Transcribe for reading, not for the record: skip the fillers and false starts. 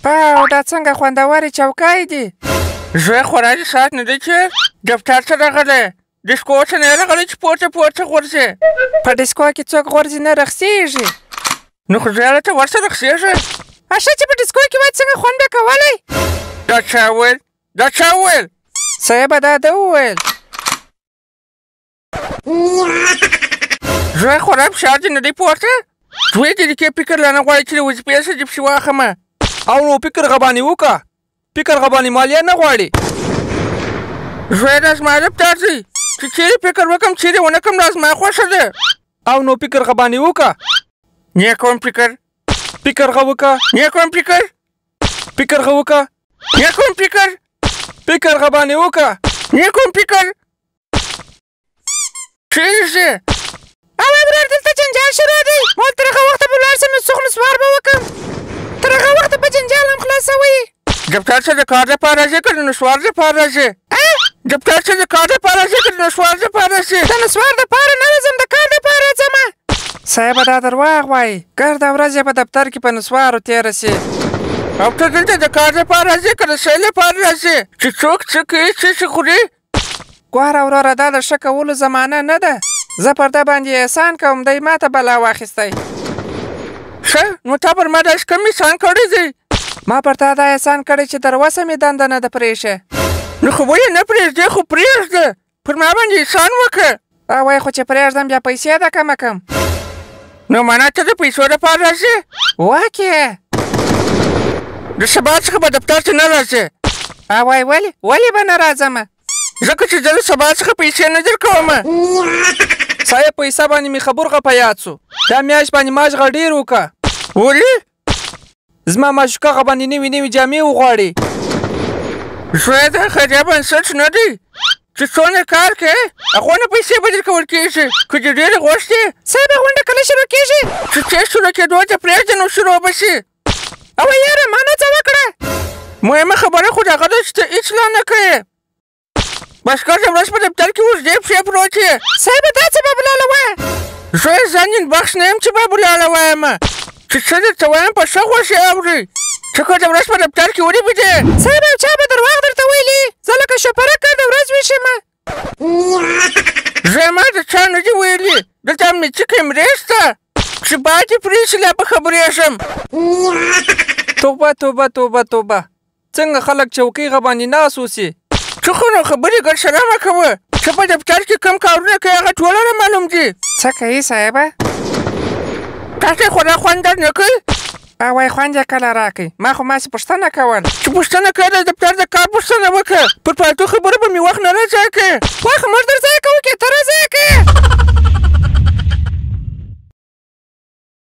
پاو دا څنګه خوندورې چوکۍ دي. زوی خورا دې ساعت نه دی چې دفتر ته راغلی ډسکو ته نه راغلی چې پورته پورته غورځې. په ډسکو کې څوک غورځي نه رخصېږي. نو خو زوی هلته ورسه رخصېږي. اشه چې په ډسکو کې باید څنګه خوند به کولی. دا چا وویل دا چا وویل؟ صاحبه دا ده وویل. زوی خورا فشار دې نه دی پورته؟ دوی دې کې فکر لا نه غواړي چې د وظیفې څه جپسې واخلمه. او نو فکر غبانې وکړه. فکر غبانې مالیه نه غواړي. زوی دا زما دفتر دی چې چیرې فکر وکړم چیرې ونه کړم دا زما خوښه ده. او نو فکر غبانې وکړه. نه کوم فکر. فکر غه وکړه. نه کوم فکر. فکر غه وکړه. نه کوم فکر. فکر غبانې وکړه. نه کوم فکر. چیرې ځې؟ او ابرار دلته جنجال شروع دی. ما تر هغه وخته به ولاړ شم نو څوک نسوار به وکړم. تر هغه وخته به جنجال هم خلاصوئ. دفتر څه د کار دپاره راځې که د نسوار دپاره راځې؟ دفتر څه د کار دپاره راځې که د نسوار دپاره راځې؟ د نسوار دپاره نه راځم د کار دپاره ځمه. صاحبه دا درواغ وایي. ګرده ورځ یې په دفتر کې په نسوارو تېره سي. او ته دلته د کار دپاره راځې که د څه لپاره راځې چې څوک څه کوي څه خوري؟ ګوره وروره دا د ښه کولو زمانه نه ده. زه پر ده باندې احسان کوم دی ما ته بلا واخیستی. ښه نو تا پر ما داسې کوم احسان کړی دی؟ ما پر تا دا احسان کړی چې تر اوسه مې دنده نه ده پرېښې. نو خو ولې نه پرېږدې خو پرېږده پر ما باندې احسان وکړه. وایي خو چې پرېږدم بیا پیسې ده کمه کم. نو معنا ته د پیسو دپاره راځې؟ واکې د سبا څخه به دفتر ته نه راځې؟ وایي ولې به نه راځمه؟ ځکه چې زه له سبا څخه پیسې نه درکومه. صاحب په حساب باندې مې خبر غه په یاد سو. دا میاشت باندې ماش غه ډېر وکړه. ولې؟ زما ماشوکه غه باندې نوې جامې وغواړي. زوی دا خریا بنسټ نه دی چې څونه کار کوې هغونه پیسې به درکول کېږي. که دې ډېرې غوښتې صاحبه غونډه کله شروع کېږي؟ چې څه شروع کېدو ته پرېږده نو شروع به شي. او یاره ما نه څه وکړه. مهمه خبره خو د هغه ده چې ته هېڅ لا نه کوې. بس ګرده ورځ په دفتر کې اوږدې پښې پروت یې. صاحبه دا څه بابلاله وایه؟ زوی ځان بخش نه یم چې بابلاله وایمه چې څه درته وایم په ښه خوښې اورئ. ته که د ورځ په دفتر کې ولېبېدې؟ صاحبه چا به درواغ درته ویلي؟ زه لکه شپره که د ورځ ویښېمه. زوی ما د چا نه دي ویلي. دلته امنیتي کیمرې شته چې باید یې پرې ایښي لا به خبرېږم. توبه توبه توبه توبه. څنګه خلک چوکۍ غه باندې ناست اوسي. ته خو نو خبرې ګډ سره مه کوه. ته په دفتر کې کوم کارونه کوې هغه ټوله نه معلوم دي. څه کوي صاحبه؟ تاسې خو دا خوند در نه کوي؟ وایي خوند یې کله راکوي. ما خو ماسې پوښتنه کول. چې پوښتنه کوې د دفتر د کار پوښتنه وکړه. پر پالتو خبرو به مې وخت نه راځای کوې. واخه موږ در ځای کوو کې ته